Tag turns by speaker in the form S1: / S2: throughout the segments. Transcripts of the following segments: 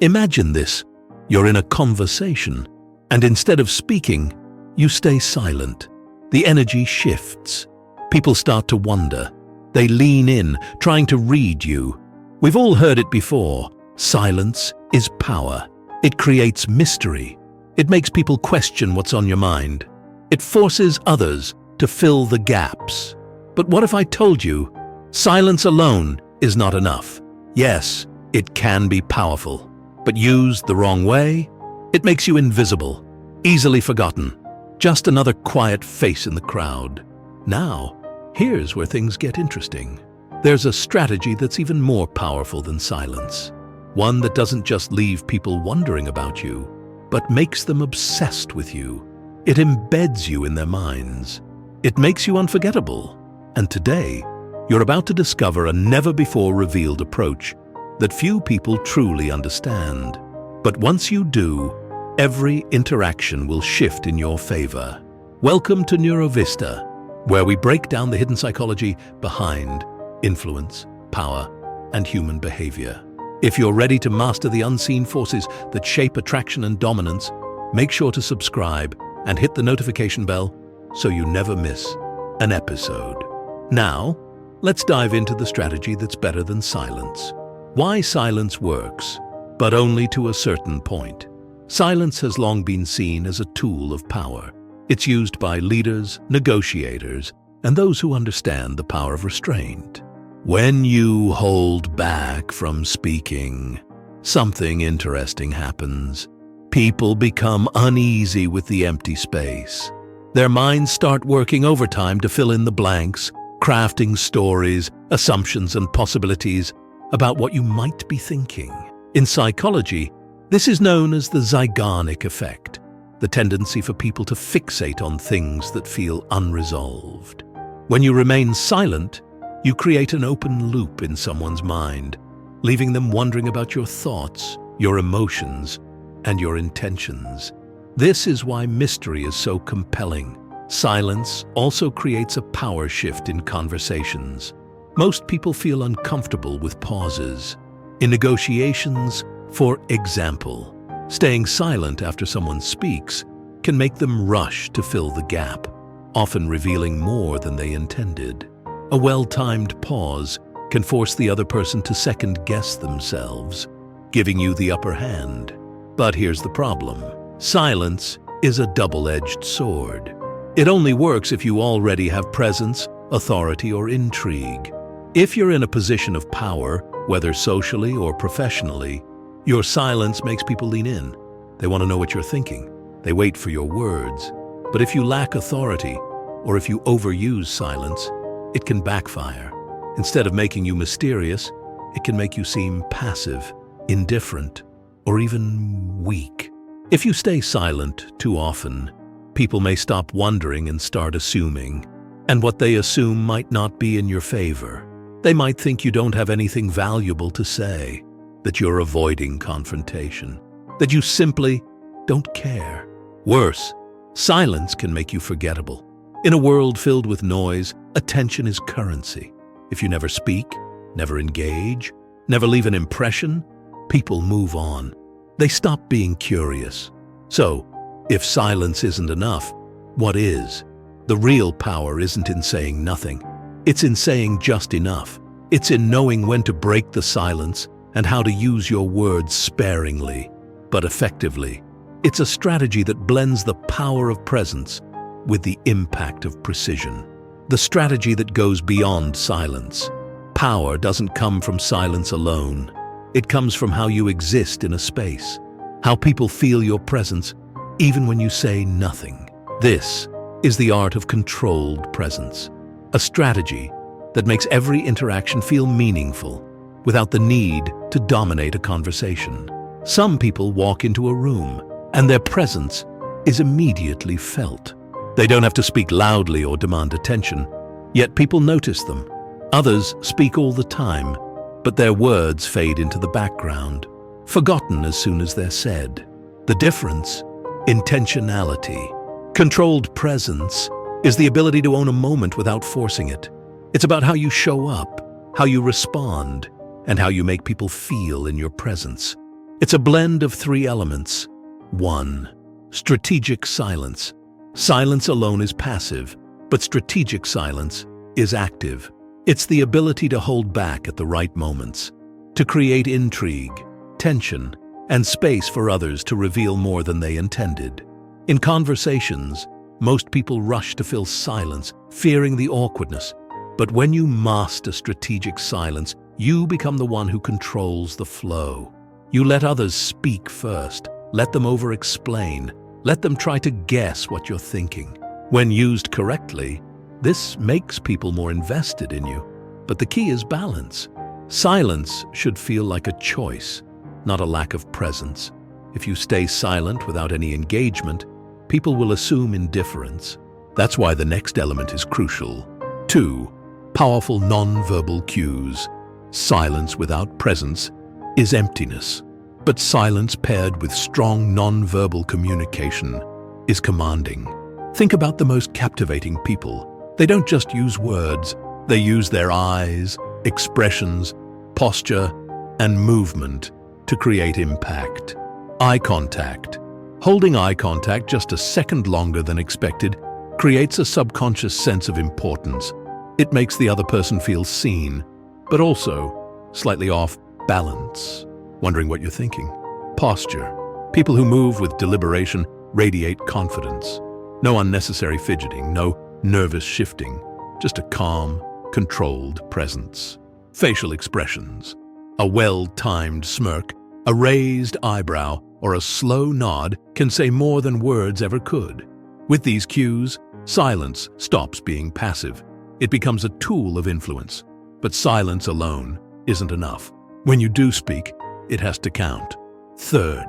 S1: Imagine this. You're in a conversation, and instead of speaking, you stay silent. The energy shifts. People start to wonder. They lean in, trying to read you. We've all heard it before. Silence is power. It creates mystery. It makes people question what's on your mind. It forces others to fill the gaps. But what if I told you, silence alone is not enough? Yes, it can be powerful, but used the wrong way, it makes you invisible, easily forgotten, just another quiet face in the crowd. Now, here's where things get interesting. There's a strategy that's even more powerful than silence. One that doesn't just leave people wondering about you, but makes them obsessed with you. It embeds you in their minds. It makes you unforgettable. And today, you're about to discover a never-before-revealed approach that few people truly understand. But once you do, every interaction will shift in your favor. Welcome to NeuroVista, where we break down the hidden psychology behind influence, power, and human behavior. If you're ready to master the unseen forces that shape attraction and dominance, make sure to subscribe and hit the notification bell so you never miss an episode. Now, let's dive into the strategy that's better than silence. Why silence works, but only to a certain point. Silence has long been seen as a tool of power. It's used by leaders, negotiators, and those who understand the power of restraint. When you hold back from speaking, something interesting happens. People become uneasy with the empty space. Their minds start working overtime to fill in the blanks, crafting stories, assumptions, and possibilities about what you might be thinking. In psychology, this is known as the Zeigarnik effect, the tendency for people to fixate on things that feel unresolved. When you remain silent, you create an open loop in someone's mind, leaving them wondering about your thoughts, your emotions, and your intentions. This is why mystery is so compelling. Silence also creates a power shift in conversations. Most people feel uncomfortable with pauses. In negotiations, for example, staying silent after someone speaks can make them rush to fill the gap, often revealing more than they intended. A well-timed pause can force the other person to second-guess themselves, giving you the upper hand. But here's the problem. Silence is a double-edged sword. It only works if you already have presence, authority, or intrigue. If you're in a position of power, whether socially or professionally, your silence makes people lean in. They want to know what you're thinking. They wait for your words. But if you lack authority, or if you overuse silence, it can backfire. Instead of making you mysterious, it can make you seem passive, indifferent, or even weak. If you stay silent too often, people may stop wondering and start assuming, and what they assume might not be in your favor. They might think you don't have anything valuable to say, that you're avoiding confrontation, that you simply don't care. Worse, silence can make you forgettable. In a world filled with noise, attention is currency. If you never speak, never engage, never leave an impression, people move on. They stop being curious. So, if silence isn't enough, what is? The real power isn't in saying nothing. It's in saying just enough. It's in knowing when to break the silence and how to use your words sparingly, but effectively. It's a strategy that blends the power of presence with the impact of precision. The strategy that goes beyond silence. Power doesn't come from silence alone. It comes from how you exist in a space, how people feel your presence, even when you say nothing. This is the art of controlled presence, a strategy that makes every interaction feel meaningful without the need to dominate a conversation. Some people walk into a room, and their presence is immediately felt. They don't have to speak loudly or demand attention, yet people notice them. Others speak all the time, but their words fade into the background, forgotten as soon as they're said. The difference? Intentionality. Controlled presence is the ability to own a moment without forcing it. It's about how you show up, how you respond, and how you make people feel in your presence. It's a blend of three elements. 1. Strategic silence. Silence alone is passive, but strategic silence is active. It's the ability to hold back at the right moments, to create intrigue, tension, and space for others to reveal more than they intended. In conversations, most people rush to fill silence, fearing the awkwardness. But when you master strategic silence, you become the one who controls the flow. You let others speak first, let them over-explain, let them try to guess what you're thinking. When used correctly, this makes people more invested in you. But the key is balance. Silence should feel like a choice, not a lack of presence. If you stay silent without any engagement, people will assume indifference. That's why the next element is crucial. 2. Powerful non-verbal cues. Silence without presence is emptiness, but silence paired with strong non-verbal communication is commanding. Think about the most captivating people. They don't just use words, they use their eyes, expressions, posture, and movement to create impact. Eye contact. Holding eye contact just a second longer than expected creates a subconscious sense of importance. It makes the other person feel seen, but also slightly off balance, wondering what you're thinking. Posture. People who move with deliberation radiate confidence. No unnecessary fidgeting, no nervous shifting, just a calm, controlled presence. Facial expressions. A well-timed smirk, a raised eyebrow, or a slow nod can say more than words ever could. With these cues, silence stops being passive. It becomes a tool of influence. But silence alone isn't enough. When you do speak, it has to count. 3.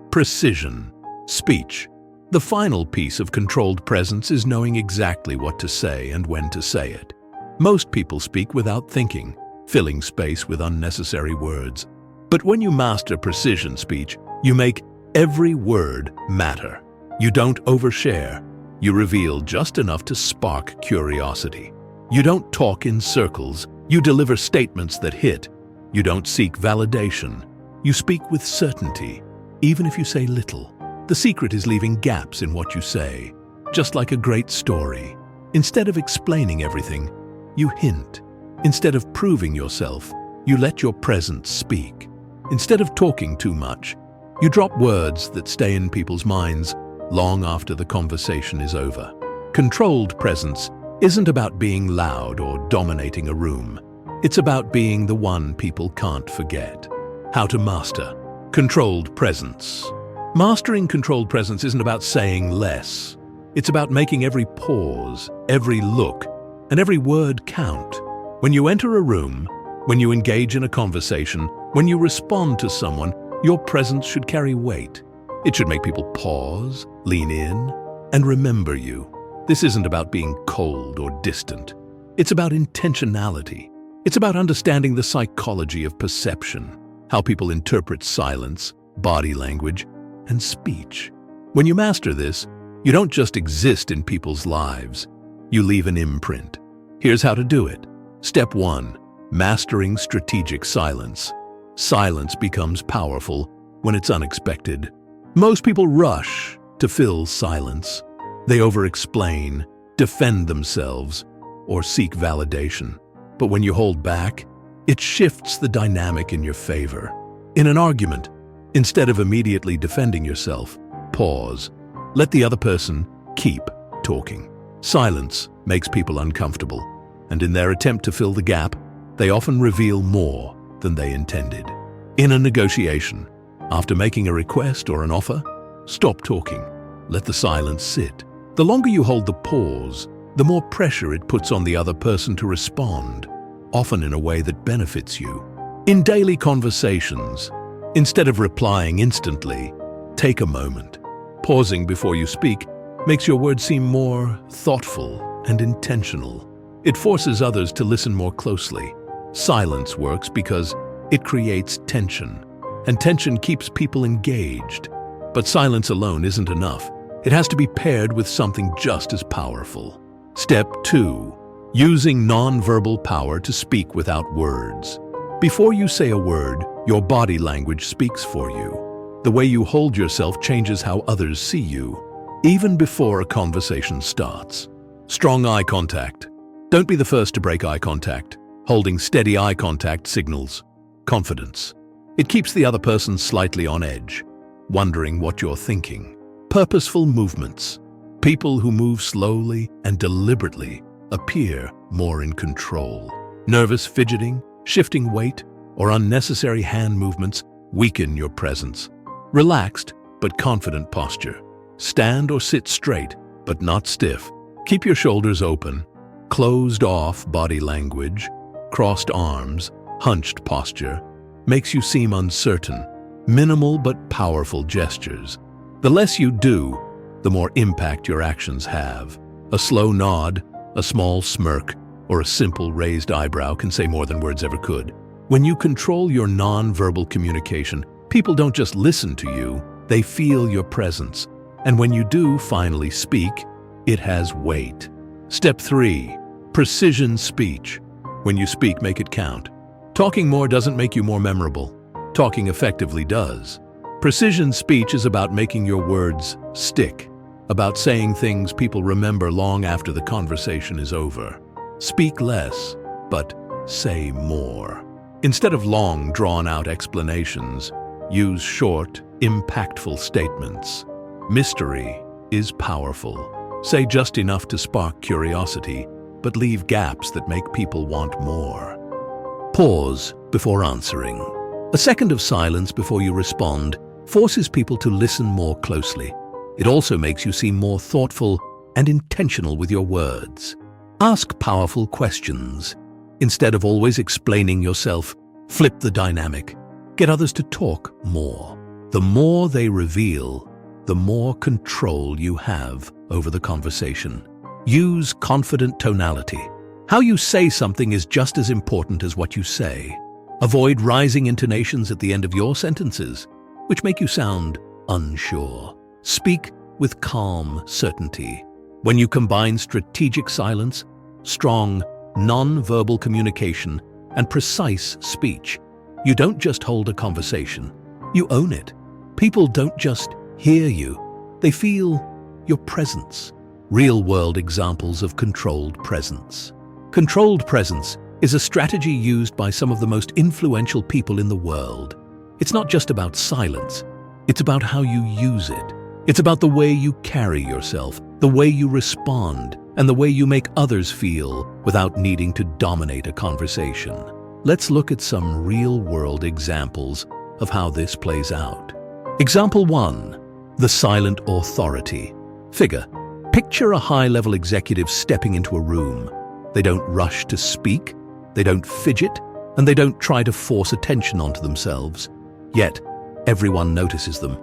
S1: Precision. Speech. The final piece of controlled presence is knowing exactly what to say and when to say it. Most people speak without thinking, filling space with unnecessary words. But when you master precision speech, you make every word matter. You don't overshare. You reveal just enough to spark curiosity. You don't talk in circles. You deliver statements that hit. You don't seek validation. You speak with certainty, even if you say little. The secret is leaving gaps in what you say, just like a great story. Instead of explaining everything, you hint. Instead of proving yourself, you let your presence speak. Instead of talking too much, you drop words that stay in people's minds long after the conversation is over. Controlled presence isn't about being loud or dominating a room. It's about being the one people can't forget. How to master controlled presence. Mastering controlled presence isn't about saying less. It's about making every pause, every look, and every word count. When you enter a room, when you engage in a conversation, when you respond to someone, your presence should carry weight. It should make people pause, lean in, and remember you. This isn't about being cold or distant. It's about intentionality. It's about understanding the psychology of perception, how people interpret silence, body language, and speech. When you master this, you don't just exist in people's lives. You leave an imprint. Here's how to do it. Step 1. Mastering strategic silence. Silence becomes powerful when it's unexpected. Most people rush to fill silence. They over-explain, defend themselves, or seek validation. But when you hold back, it shifts the dynamic in your favor. In an argument, instead of immediately defending yourself, pause. Let the other person keep talking. Silence makes people uncomfortable, and in their attempt to fill the gap, they often reveal more than they intended. In a negotiation, after making a request or an offer, stop talking. Let the silence sit. The longer you hold the pause, the more pressure it puts on the other person to respond, often in a way that benefits you. In daily conversations, instead of replying instantly, take a moment. Pausing before you speak makes your words seem more thoughtful and intentional. It forces others to listen more closely. Silence works because it creates tension, and tension keeps people engaged. But silence alone isn't enough. It has to be paired with something just as powerful. Step 2. Using non-verbal power to speak without words. Before you say a word, Your body language speaks for you. The way you hold yourself changes how others see you, even before a conversation starts. Strong eye contact. Don't be the first to break eye contact. Holding steady eye contact signals confidence. It keeps the other person slightly on edge, wondering what you're thinking. Purposeful movements. People who move slowly and deliberately appear more in control. Nervous fidgeting, shifting weight, or unnecessary hand movements weaken your presence. Relaxed but confident posture. Stand or sit straight, but not stiff. Keep your shoulders open. Closed-off body language, crossed arms, hunched posture, makes you seem uncertain. Minimal but powerful gestures. The less you do, the more impact your actions have. A slow nod, a small smirk, or a simple raised eyebrow can say more than words ever could. When you control your non-verbal communication, people don't just listen to you, they feel your presence. And when you do finally speak, it has weight. Step 3. Precision speech. When you speak, make it count. Talking more doesn't make you more memorable. Talking effectively does. Precision speech is about making your words stick, about saying things people remember long after the conversation is over. Speak less, but say more. Instead of long, drawn-out explanations, use short, impactful statements. Mystery is powerful. Say just enough to spark curiosity, but leave gaps that make people want more. Pause before answering. A second of silence before you respond forces people to listen more closely. It also makes you seem more thoughtful and intentional with your words. Ask powerful questions. Instead of always explaining yourself, flip the dynamic. Get others to talk more. The more they reveal, the more control you have over the conversation. Use confident tonality. How you say something is just as important as what you say. Avoid rising intonations at the end of your sentences, which make you sound unsure. Speak with calm certainty. When you combine strategic silence, strong, non-verbal communication, and precise speech, you don't just hold a conversation, you own it. People don't just hear you, they feel your presence. Real-world examples of controlled presence. Controlled presence is a strategy used by some of the most influential people in the world. It's not just about silence, it's about how you use it. It's about the way you carry yourself, the way you respond, and the way you make others feel without needing to dominate a conversation. Let's look at some real-world examples of how this plays out. Example 1. The silent authority figure. Picture a high-level executive stepping into a room. They don't rush to speak, they don't fidget, and they don't try to force attention onto themselves. Yet, everyone notices them.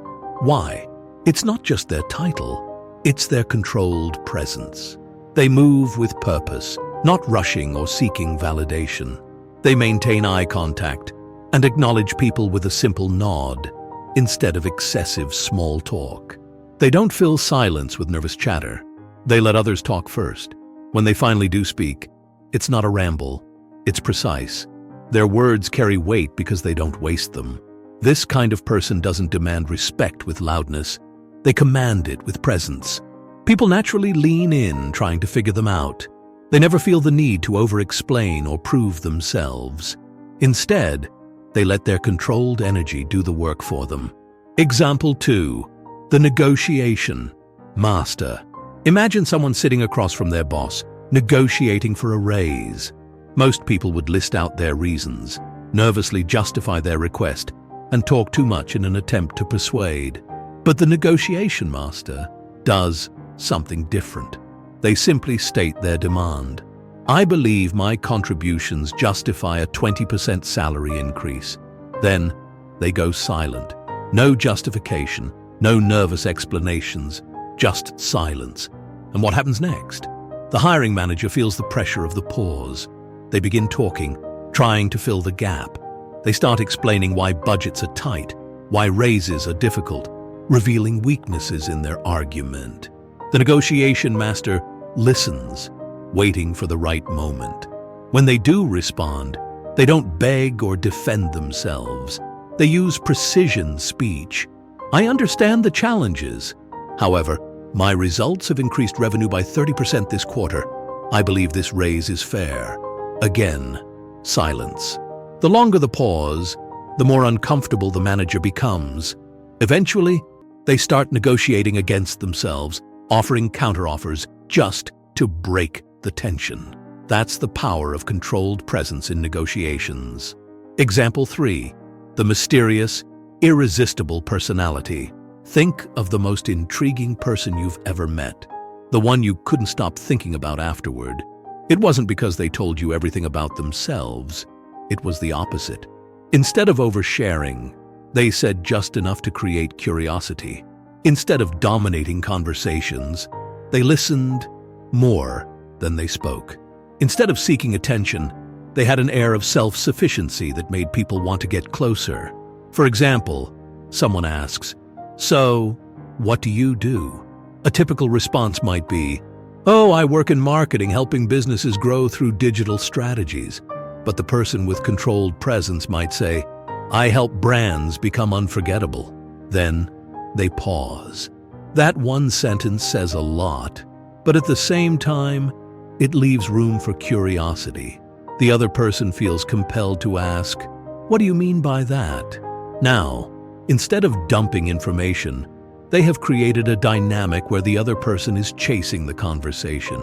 S1: Why? It's not just their title, it's their controlled presence. They move with purpose, not rushing or seeking validation. They maintain eye contact and acknowledge people with a simple nod instead of excessive small talk. They don't fill silence with nervous chatter. They let others talk first. When they finally do speak, it's not a ramble, it's precise. Their words carry weight because they don't waste them. This kind of person doesn't demand respect with loudness. They command it with presence. People naturally lean in, trying to figure them out. They never feel the need to over-explain or prove themselves. Instead, they let their controlled energy do the work for them. Example 2. The negotiation master. Imagine someone sitting across from their boss, negotiating for a raise. Most people would list out their reasons, nervously justify their request, and talk too much in an attempt to persuade. But the negotiation master does something different. They simply state their demand. I believe my contributions justify a 20% salary increase. Then they go silent. No justification, no nervous explanations, just silence. And what happens next? The hiring manager feels the pressure of the pause. They begin talking, trying to fill the gap. They start explaining why budgets are tight, why raises are difficult, revealing weaknesses in their argument. The negotiation master listens, waiting for the right moment. When they do respond, they don't beg or defend themselves. They use precision speech. I understand the challenges. However, my results have increased revenue by 30% this quarter. I believe this raise is fair. Again, silence. The longer the pause, the more uncomfortable the manager becomes. Eventually, they start negotiating against themselves, offering counteroffers just to break the tension. That's the power of controlled presence in negotiations. Example 3. The mysterious, irresistible personality. Think of the most intriguing person you've ever met. The one you couldn't stop thinking about afterward. It wasn't because they told you everything about themselves. It was the opposite. Instead of oversharing, they said just enough to create curiosity. Instead of dominating conversations, they listened more than they spoke. Instead of seeking attention, they had an air of self-sufficiency that made people want to get closer. For example, someone asks, "So, what do you do?" A typical response might be, "Oh, I work in marketing, helping businesses grow through digital strategies." But the person with controlled presence might say, "I help brands become unforgettable." Then they pause. That one sentence says a lot, but at the same time, it leaves room for curiosity. The other person feels compelled to ask, "What do you mean by that?" Now, instead of dumping information, they have created a dynamic where the other person is chasing the conversation.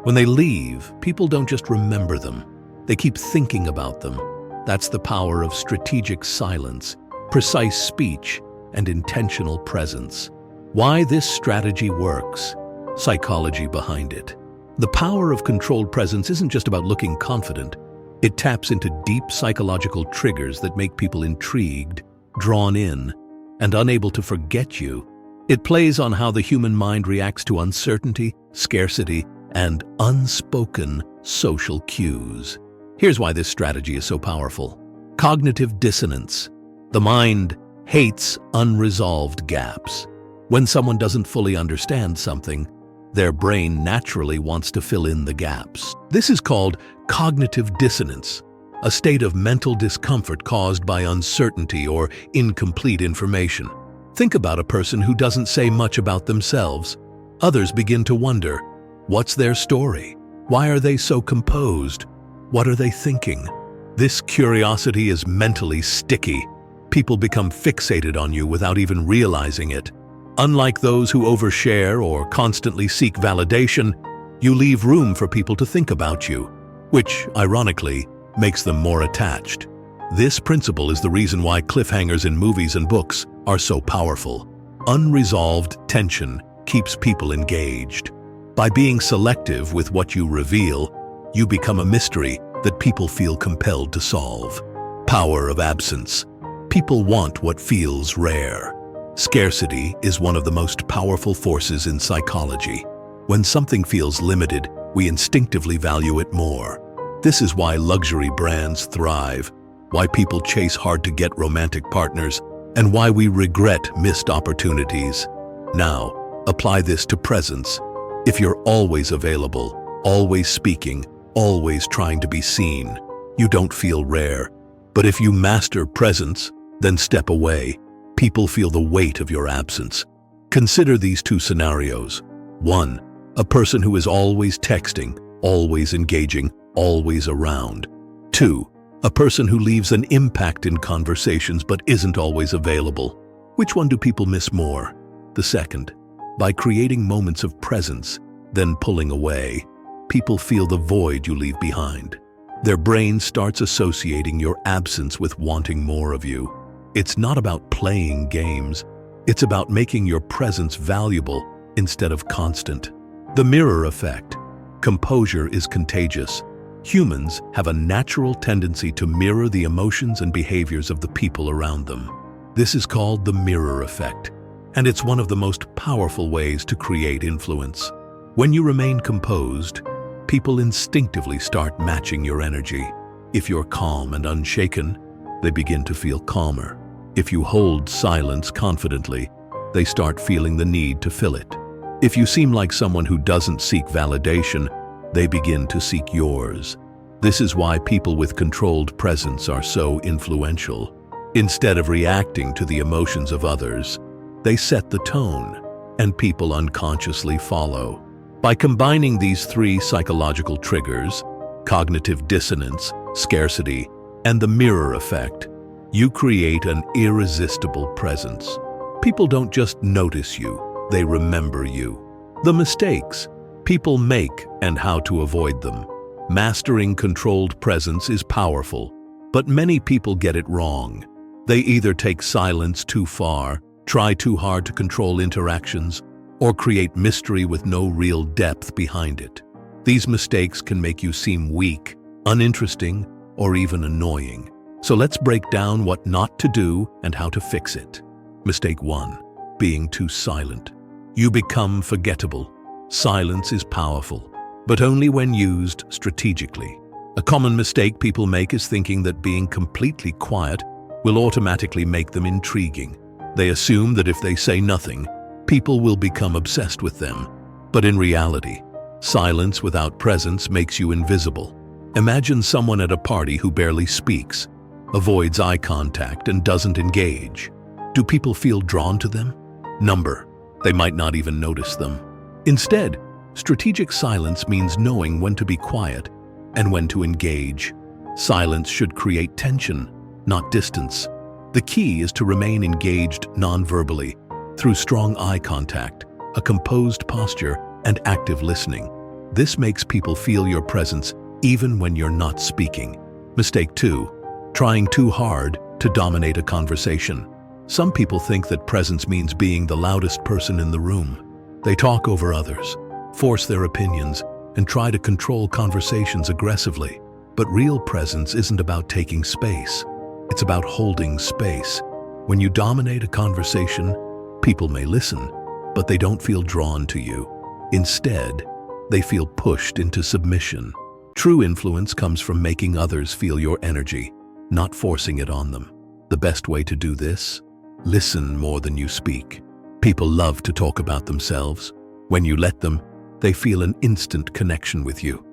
S1: When they leave, people don't just remember them. They keep thinking about them. That's the power of strategic silence, precise speech, and intentional presence. Why this strategy works? Psychology behind it. The power of controlled presence isn't just about looking confident. It taps into deep psychological triggers that make people intrigued, drawn in, and unable to forget you. It plays on how the human mind reacts to uncertainty, scarcity, and unspoken social cues. Here's why this strategy is so powerful. Cognitive dissonance. The mind hates unresolved gaps. When someone doesn't fully understand something, their brain naturally wants to fill in the gaps. This is called cognitive dissonance, a state of mental discomfort caused by uncertainty or incomplete information. Think about a person who doesn't say much about themselves. Others begin to wonder, what's their story? Why are they so composed? What are they thinking? This curiosity is mentally sticky. People become fixated on you without even realizing it. Unlike those who overshare or constantly seek validation, you leave room for people to think about you, which, ironically, makes them more attached. This principle is the reason why cliffhangers in movies and books are so powerful. Unresolved tension keeps people engaged. By being selective with what you reveal, you become a mystery that people feel compelled to solve. Power of absence. People want what feels rare. Scarcity is one of the most powerful forces in psychology. When something feels limited, we instinctively value it more. This is why luxury brands thrive, why people chase hard-to-get romantic partners, and why we regret missed opportunities. Now, apply this to presence. If you're always available, always speaking, always trying to be seen, you don't feel rare. But if you master presence, then step away. People feel the weight of your absence. Consider these two scenarios. 1. A person who is always texting, always engaging, always around. 2. A person who leaves an impact in conversations but isn't always available. Which one do people miss more? The second. By creating moments of presence, then pulling away, people feel the void you leave behind. Their brain starts associating your absence with wanting more of you. It's not about playing games. It's about making your presence valuable instead of constant. The mirror effect. Composure is contagious. Humans have a natural tendency to mirror the emotions and behaviors of the people around them. This is called the mirror effect, and it's one of the most powerful ways to create influence. When you remain composed, people instinctively start matching your energy. If you're calm and unshaken, they begin to feel calmer. If you hold silence confidently, they start feeling the need to fill it. If you seem like someone who doesn't seek validation, they begin to seek yours. This is why people with controlled presence are so influential. Instead of reacting to the emotions of others, they set the tone, and people unconsciously follow. By combining these three psychological triggers, cognitive dissonance, scarcity, and the mirror effect, you create an irresistible presence. People don't just notice you, they remember you. The mistakes people make and how to avoid them. Mastering controlled presence is powerful, but many people get it wrong. They either take silence too far, try too hard to control interactions, or create mystery with no real depth behind it. These mistakes can make you seem weak, uninteresting, or even annoying. So let's break down what not to do and how to fix it. Mistake 1. Being too silent. You become forgettable. Silence is powerful, but only when used strategically. A common mistake people make is thinking that being completely quiet will automatically make them intriguing. They assume that if they say nothing, people will become obsessed with them. But in reality, silence without presence makes you invisible. Imagine someone at a party who barely speaks, avoids eye contact, and doesn't engage. Do people feel drawn to them? They might not even notice them. Instead, strategic silence means knowing when to be quiet and when to engage. Silence should create tension, not distance. The key is to remain engaged non-verbally through strong eye contact, a composed posture, and active listening. This makes people feel your presence even when you're not speaking. Mistake 2. Trying too hard to dominate a conversation. Some people think that presence means being the loudest person in the room. They talk over others, force their opinions, and try to control conversations aggressively. But real presence isn't about taking space. It's about holding space. When you dominate a conversation, people may listen, but they don't feel drawn to you. Instead, they feel pushed into submission. True influence comes from making others feel your energy, not forcing it on them. The best way to do this? Listen more than you speak. People love to talk about themselves. When you let them, they feel an instant connection with you.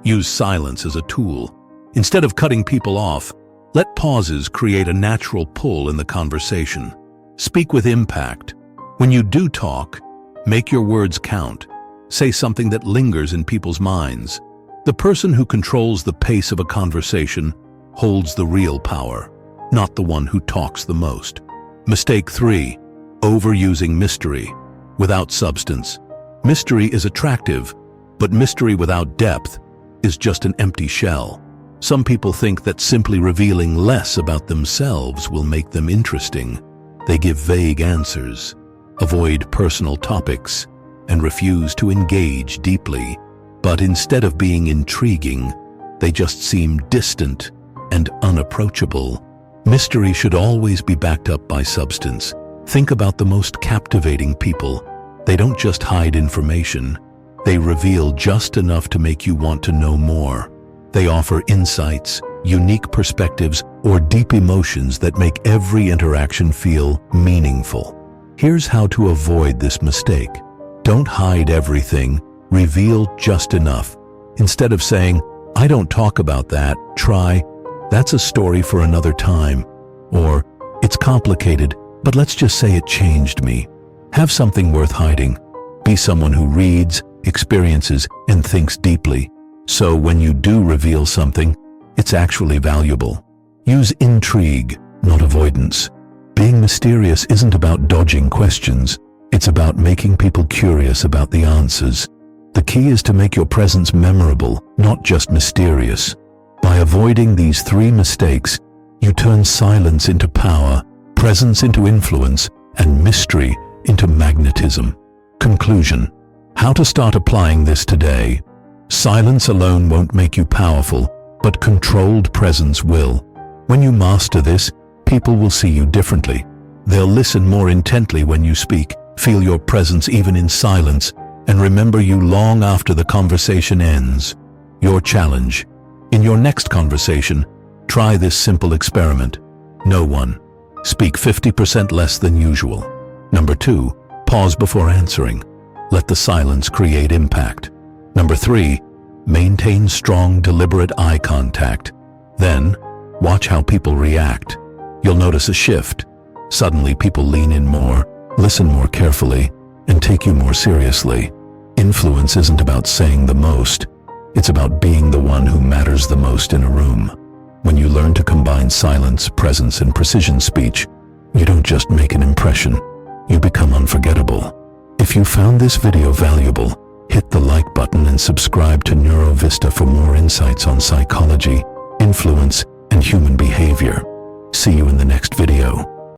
S1: Use silence as a tool. Instead of cutting people off, let pauses create a natural pull in the conversation. Speak with impact. When you do talk, make your words count. Say something that lingers in people's minds. The person who controls the pace of a conversation holds the real power, not the one who talks the most. Mistake 3. Overusing mystery without substance. Mystery is attractive, but mystery without depth is just an empty shell. Some people think that simply revealing less about themselves will make them interesting. They give vague answers, avoid personal topics, and refuse to engage deeply. But instead of being intriguing, they just seem distant and unapproachable. Mystery should always be backed up by substance. Think about the most captivating people. They don't just hide information. They reveal just enough to make you want to know more. They offer insights, unique perspectives, or deep emotions that make every interaction feel meaningful. Here's how to avoid this mistake. Don't hide everything. Reveal just enough. Instead of saying, "I don't talk about that," try, "That's a story for another time," or "It's complicated, but let's just say it changed me." Have something worth hiding. Be someone who reads, experiences, and thinks deeply. So when you do reveal something, it's actually valuable. Use intrigue, not avoidance. Being mysterious isn't about dodging questions. It's about making people curious about the answers. The key is to make your presence memorable, not just mysterious. By avoiding these 3 mistakes, you turn silence into power, presence into influence, and mystery into magnetism. Conclusion. How to start applying this today. Silence alone won't make you powerful, but controlled presence will. When you master this, people will see you differently. They'll listen more intently when you speak, feel your presence even in silence, and remember you long after the conversation ends. Your challenge. In your next conversation, try this simple experiment. No one. Speak 50% less than usual. 2. Pause before answering. Let the silence create impact. 3. Maintain strong, deliberate eye contact. Then, watch how people react. you'll notice a shift. Suddenly, people lean in more, listen more carefully, and take you more seriously. Influence isn't about saying the most. It's about being the one who matters the most in a room. When you learn to combine silence, presence, and precision speech, you don't just make an impression, you become unforgettable. If you found this video valuable, hit the like button and subscribe to NeuroVista for more insights on psychology, influence, and human behavior. See you in the next video.